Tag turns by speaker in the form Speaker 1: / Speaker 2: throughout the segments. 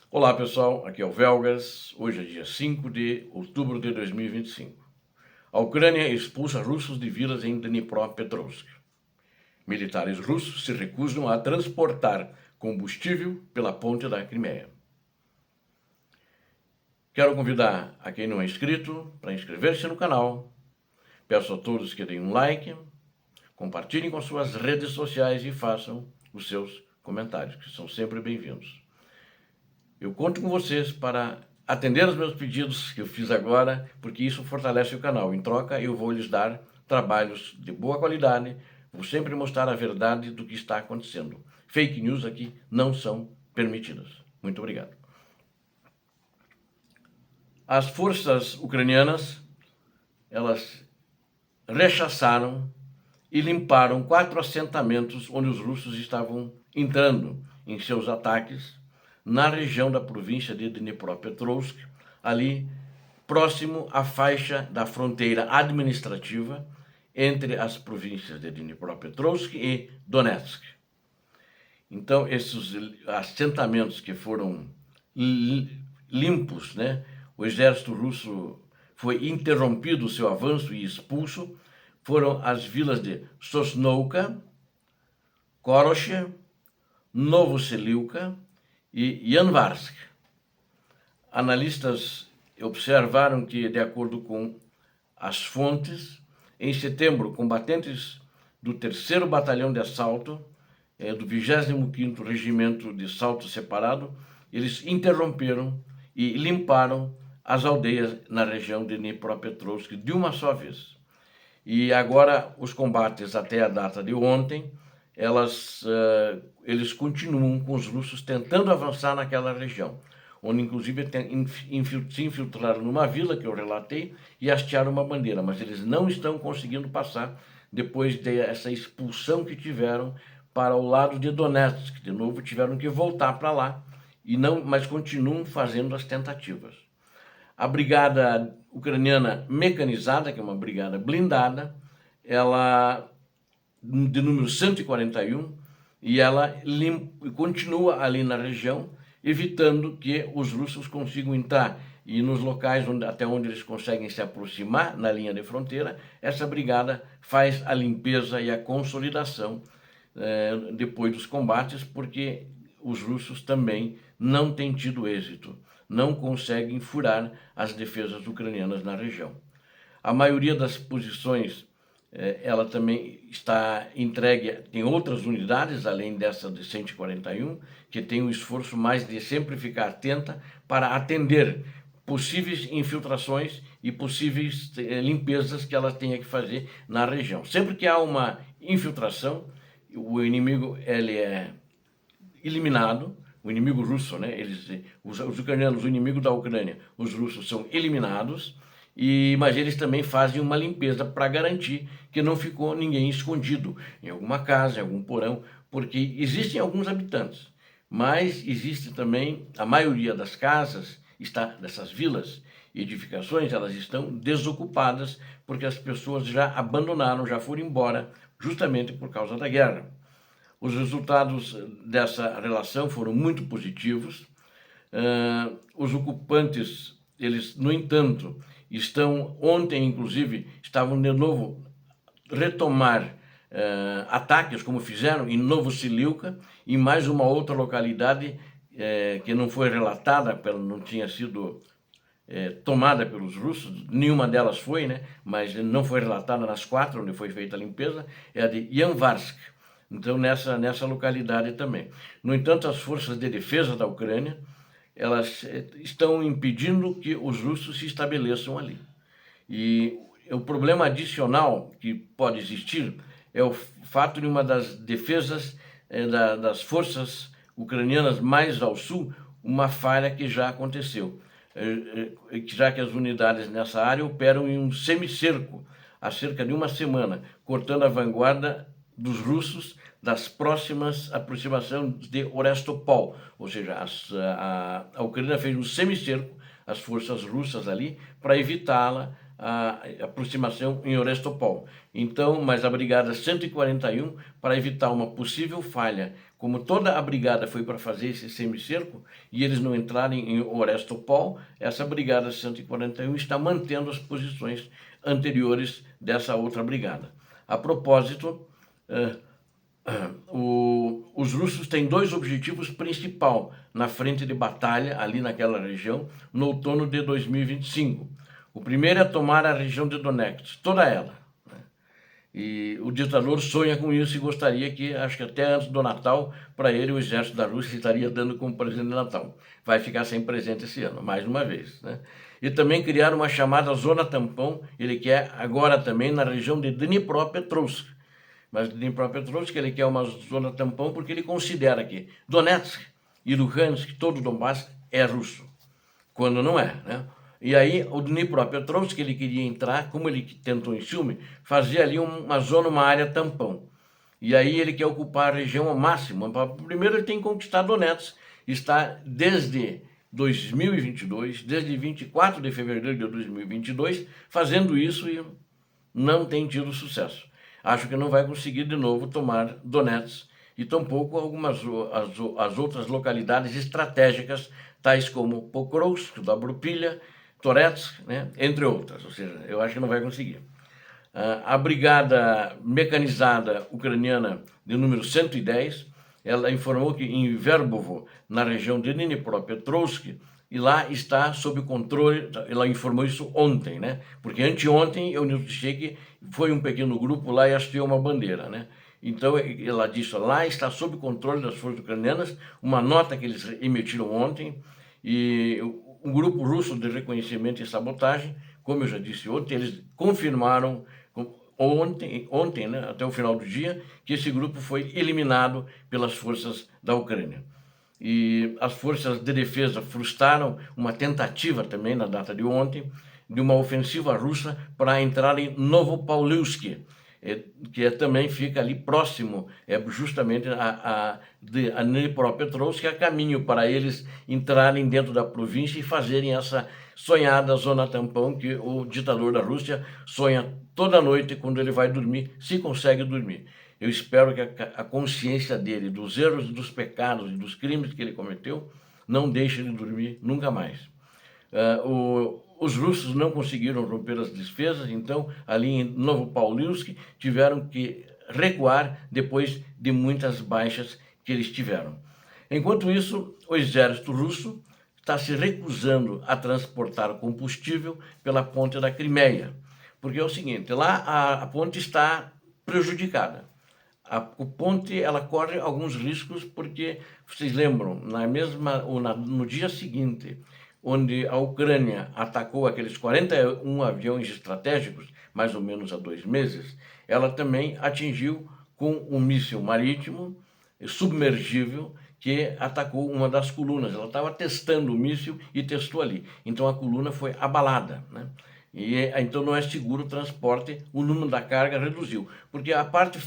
Speaker 1: Olá pessoal, aqui é o Velgas. Hoje é dia 5 de outubro de 2025. A Ucrânia expulsa russos de vilas em Dnipropetrovsk. Militares russos se recusam a transportar combustível pela ponte da Crimeia. Quero convidar a quem não é inscrito para inscrever-se no canal. Peço a todos que deem um like, compartilhem com suas redes sociais e façam os seus comentários, que são sempre bem-vindos. Eu conto com vocês para atender aos meus pedidos que eu fiz agora, porque isso fortalece o canal. Em troca, eu vou lhes dar trabalhos de boa qualidade, vou sempre mostrar a verdade do que está acontecendo. Fake news aqui não são permitidas. Muito obrigado. As forças ucranianas, elas rechaçaram e limparam 4 assentamentos onde os russos estavam entrando em seus ataques na região da província de Dnipropetrovsk, ali próximo à faixa da fronteira administrativa entre as províncias de Dnipropetrovsk e Donetsk. Então, esses assentamentos que foram limpos, né? O exército russo foi interrompido o seu avanço e expulso, foram as vilas de Sosnovka, Koroshe, Novoselivka e Yanvarsk. Analistas observaram que, de acordo com as fontes, em setembro, combatentes do 3º Batalhão de Assalto, do 25º Regimento de Salto Separado, eles interromperam e limparam as aldeias na região de Dnipropetrovsk de uma só vez. E agora os combates até a data de ontem, eles continuam com os russos tentando avançar naquela região, onde inclusive se infiltraram numa vila que eu relatei e hastearam uma bandeira, mas eles não estão conseguindo passar depois dessa expulsão que tiveram para o lado de Donetsk. De novo tiveram que voltar para lá, mas continuam fazendo as tentativas. A brigada ucraniana mecanizada, que é uma brigada blindada, ela de número 141, e ela continua ali na região, evitando que os russos consigam entrar. E nos locais até onde eles conseguem se aproximar na linha de fronteira, essa brigada faz a limpeza e a consolidação depois dos combates, porque os russos também não têm tido êxito, não conseguem furar as defesas ucranianas na região. A maioria das posições ela também está entregue, tem outras unidades, além dessa de 141, que tem um esforço mais de sempre ficar atenta para atender possíveis infiltrações e possíveis limpezas que ela tenha que fazer na região. Sempre que há uma infiltração, o inimigo ele é eliminado, o inimigo russo, né? Os ucranianos, o inimigo da Ucrânia, os russos são eliminados, mas eles também fazem uma limpeza para garantir que não ficou ninguém escondido em alguma casa, em algum porão, porque existem alguns habitantes, mas existe também a maioria das casas, dessas vilas e edificações, elas estão desocupadas porque as pessoas já abandonaram, já foram embora, justamente por causa da guerra. Os resultados dessa relação foram muito positivos. Os ocupantes, eles, no entanto, ontem, inclusive, estavam de novo retomar ataques, como fizeram em Novoselivka, e mais uma outra localidade que não foi relatada, não tinha sido tomada pelos russos, nenhuma delas foi, né? Mas não foi relatada nas 4 onde foi feita a limpeza, é a de Yanvarsk. Então, nessa localidade também. No entanto, as forças de defesa da Ucrânia, elas estão impedindo que os russos se estabeleçam ali. E o problema adicional que pode existir é o fato de uma das defesas das forças ucranianas mais ao sul, uma falha que já aconteceu, já que as unidades nessa área operam em um semicerco há cerca de uma semana, cortando a vanguarda dos russos das próximas aproximação de Orestopol, ou seja, a Ucrânia fez um semicerco, as forças russas ali, para evitá-la a aproximação em Orestopol. Então, mas a Brigada 141, para evitar uma possível falha, como toda a brigada foi para fazer esse semicerco e eles não entrarem em Orestopol, essa Brigada 141 está mantendo as posições anteriores dessa outra brigada. A propósito, os russos têm dois objetivos principais na frente de batalha, ali naquela região, no outono de 2025. O primeiro é tomar a região de Donetsk, toda ela. Né? E o ditador sonha com isso e gostaria que, acho que até antes do Natal, para ele o exército da Rússia estaria dando como presente de Natal. Vai ficar sem presente esse ano, mais uma vez. Né? E também criar uma chamada zona tampão, ele quer agora também na região de Dnipropetrovsk. Mas Dnipropetrovsk ele quer uma zona tampão porque ele considera que Donetsk e Luhansk, todo o Donbass, é russo, quando não é, né? E aí o Dnipropetrovsk ele queria entrar, como ele tentou em Sumy, fazer ali uma zona, uma área tampão. E aí ele quer ocupar a região ao máximo. Primeiro ele tem que conquistar Donetsk, está desde 2022, desde 24 de fevereiro de 2022, fazendo isso e não tem tido sucesso. Acho que não vai conseguir de novo tomar Donetsk e tampouco as outras localidades estratégicas, tais como Pokrovsk, Dobrupilha, Toretsk, né, entre outras. Ou seja, eu acho que não vai conseguir. A brigada mecanizada ucraniana de número 110, ela informou que em Verbovo, na região de Dnipropetrovsk, e lá está sob controle, ela informou isso ontem, né? Porque anteontem eu noticiei que foi um pequeno grupo lá e hasteou uma bandeira, né? Então ela disse, lá está sob controle das forças ucranianas, uma nota que eles emitiram ontem, e um grupo russo de reconhecimento e sabotagem, como eu já disse ontem, eles confirmaram ontem, né, até o final do dia, que esse grupo foi eliminado pelas forças da Ucrânia. E as forças de defesa frustraram uma tentativa também na data de ontem de uma ofensiva russa para entrar em Novopaulisk, que também fica ali próximo, justamente a Dnipropetrovsk, que é caminho para eles entrarem dentro da província e fazerem essa sonhada zona tampão que o ditador da Rússia sonha toda noite quando ele vai dormir, se consegue dormir. Eu espero que a consciência dele, dos erros, dos pecados e dos crimes que ele cometeu, não deixe ele dormir nunca mais. Os russos não conseguiram romper as defesas, então ali em Novopaulisk tiveram que recuar depois de muitas baixas que eles tiveram. Enquanto isso, o exército russo está se recusando a transportar combustível pela ponte da Crimeia, porque é o seguinte, lá a ponte está prejudicada. A ponte ela corre alguns riscos porque, vocês lembram, no dia seguinte, onde a Ucrânia atacou aqueles 41 aviões estratégicos, mais ou menos há 2 meses, ela também atingiu com um míssil marítimo submergível que atacou uma das colunas. Ela estava testando o míssil e testou ali. Então a coluna foi abalada, né? E então não é seguro o transporte, o número da carga reduziu, porque a parte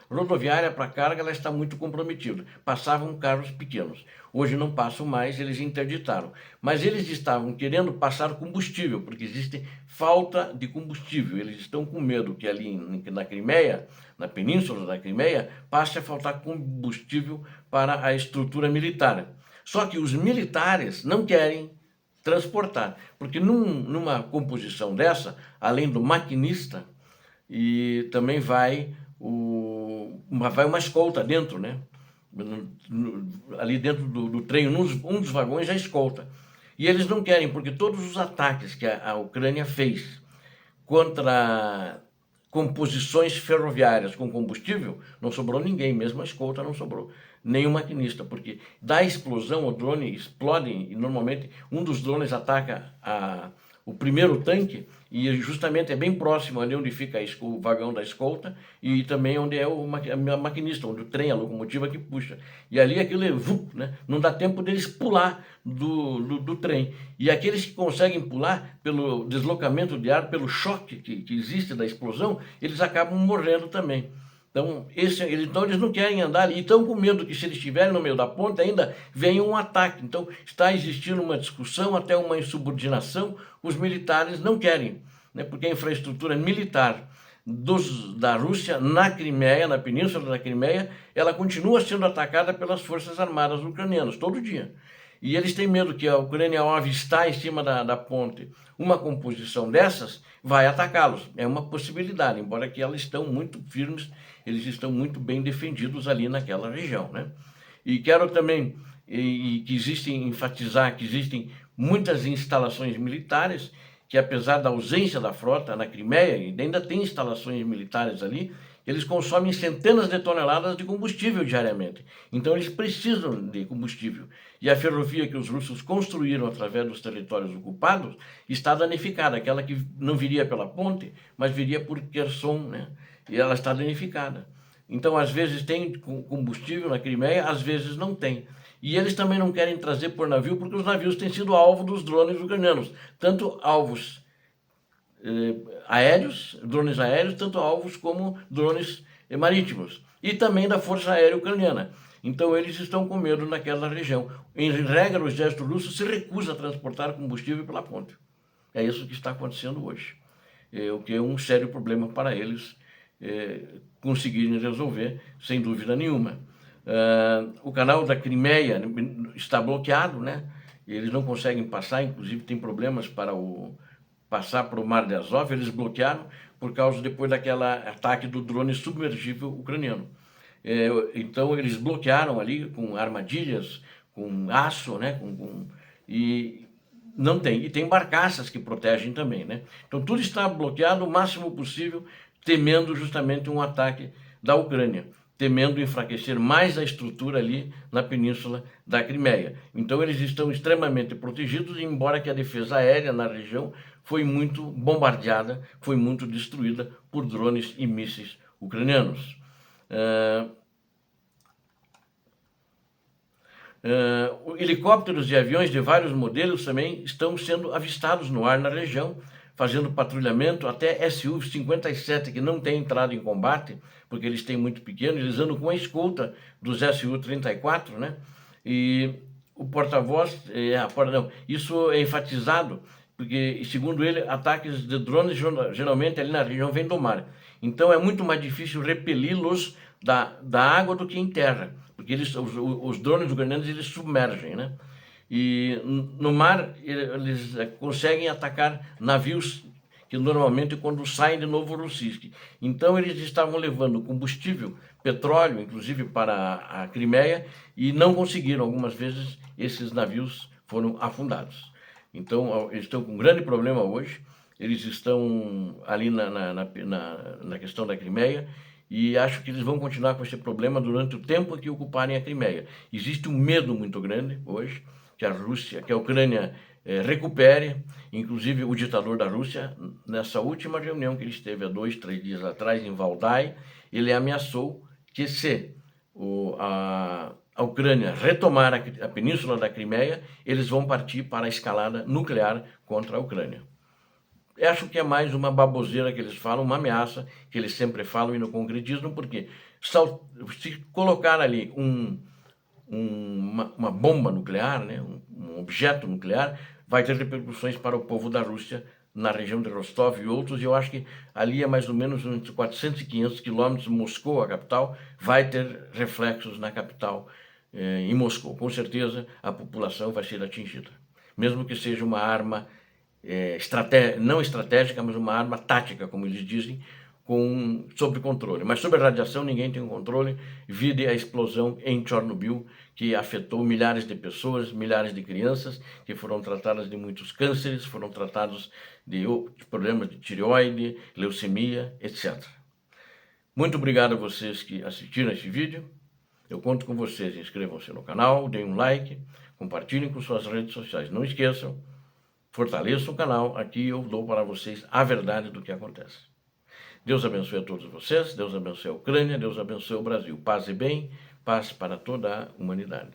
Speaker 1: rodoviária para carga ela está muito comprometida. Passavam carros pequenos, hoje não passam mais, eles interditaram. Mas eles estavam querendo passar combustível, porque existe falta de combustível. Eles estão com medo que ali na Crimeia, na península da Crimeia, passe a faltar combustível para a estrutura militar. Só que os militares não querem transportar, porque numa composição dessa, além do maquinista, e também vai uma escolta dentro, né? Ali dentro do trem, um dos vagões é escolta. E eles não querem, porque todos os ataques que a Ucrânia fez contra composições ferroviárias com combustível, não sobrou ninguém, mesmo a escolta não sobrou. Nem o maquinista, porque da explosão o drone explode e normalmente um dos drones ataca o primeiro tanque e justamente é bem próximo ali onde fica o vagão da escolta e também onde é o maquinista, onde o trem, a locomotiva que puxa. E ali aquilo é, né? Não dá tempo deles pular do trem. E aqueles que conseguem pular pelo deslocamento de ar, pelo choque que existe da explosão, eles acabam morrendo também. Então, eles não querem andar ali, e estão com medo que se eles estiverem no meio da ponte ainda venha um ataque. Então está existindo uma discussão, até uma insubordinação, os militares não querem, né, porque a infraestrutura militar da Rússia na Crimeia, na península da Crimeia, ela continua sendo atacada pelas forças armadas ucranianas, todo dia. E eles têm medo que a Ucrânia, ao avistar em cima da ponte uma composição dessas, vai atacá-los. É uma possibilidade, embora que elas estão muito firmes, eles estão muito bem defendidos ali naquela região, né? E quero também enfatizar que existem muitas instalações militares que, apesar da ausência da frota na Crimeia, ainda tem instalações militares ali, eles consomem centenas de toneladas de combustível diariamente. Então eles precisam de combustível. E a ferrovia que os russos construíram através dos territórios ocupados está danificada, aquela que não viria pela ponte, mas viria por Kherson, né? E ela está danificada. Então, às vezes tem combustível na Crimeia, às vezes não tem. E eles também não querem trazer por navio, porque os navios têm sido alvo dos drones ucranianos, tanto alvos aéreos, drones aéreos, tanto alvos como drones marítimos, e também da Força Aérea Ucraniana. Então eles estão com medo naquela região. Em regra, o exército russo se recusa a transportar combustível pela ponte. É isso que está acontecendo hoje, o que é um sério problema para eles conseguirem resolver, sem dúvida nenhuma. O canal da Crimeia está bloqueado, né? Eles não conseguem passar, inclusive tem problemas para passar para o Mar de Azov. Eles bloquearam por causa depois daquele ataque do drone submergível ucraniano. Então eles bloquearam ali com armadilhas, com aço, né? E não tem. E tem barcaças que protegem também, né? Então tudo está bloqueado o máximo possível, temendo justamente um ataque da Ucrânia, temendo enfraquecer mais a estrutura ali na península da Crimeia. Então eles estão extremamente protegidos, embora que a defesa aérea na região foi muito bombardeada, foi muito destruída por drones e mísseis ucranianos. Helicópteros e aviões de vários modelos também estão sendo avistados no ar na região, fazendo patrulhamento, até Su-57, que não tem entrado em combate, porque eles têm muito pequenos, eles andam com a escolta dos Su-34, né? E o porta-voz, isso é enfatizado, porque, segundo ele, ataques de drones geralmente ali na região vêm do mar. Então é muito mais difícil repeli-los da água do que em terra, porque os drones ucranianos eles submergem, né? E no mar eles conseguem atacar navios que normalmente quando saem de Novorossiysk. Então eles estavam levando combustível, petróleo, inclusive para a Crimeia, e não conseguiram. Algumas vezes esses navios foram afundados. Então eles estão com um grande problema hoje. Eles estão ali na questão da Crimeia, e acho que eles vão continuar com esse problema durante o tempo que ocuparem a Crimeia. Existe um medo muito grande hoje que a Ucrânia recupere. Inclusive o ditador da Rússia, nessa última reunião que ele esteve há 2, 3 dias atrás em Valdai, ele ameaçou que se a Ucrânia retomar a península da Crimeia, eles vão partir para a escalada nuclear contra a Ucrânia. Eu acho que é mais uma baboseira que eles falam, uma ameaça que eles sempre falam e não concretizam, porque se colocar ali uma bomba nuclear, né, um objeto nuclear, vai ter repercussões para o povo da Rússia na região de Rostov e outros, e eu acho que ali é mais ou menos entre 400 e 500 quilômetros, Moscou, a capital, vai ter reflexos na capital, em Moscou. Com certeza a população vai ser atingida, mesmo que seja uma arma não estratégica, mas uma arma tática, como eles dizem, sob controle. Mas sobre a radiação ninguém tem controle. Vide a explosão em Chernobyl, que afetou milhares de pessoas, milhares de crianças, que foram tratadas de muitos cânceres, foram tratados de problemas de tireoide, leucemia, etc. Muito obrigado a vocês que assistiram esse vídeo. Eu conto com vocês. Inscrevam-se no canal, deem um like, compartilhem com suas redes sociais. Não esqueçam, fortaleçam o canal. Aqui eu dou para vocês a verdade do que acontece. Deus abençoe a todos vocês, Deus abençoe a Ucrânia, Deus abençoe o Brasil. Paz e bem, paz para toda a humanidade.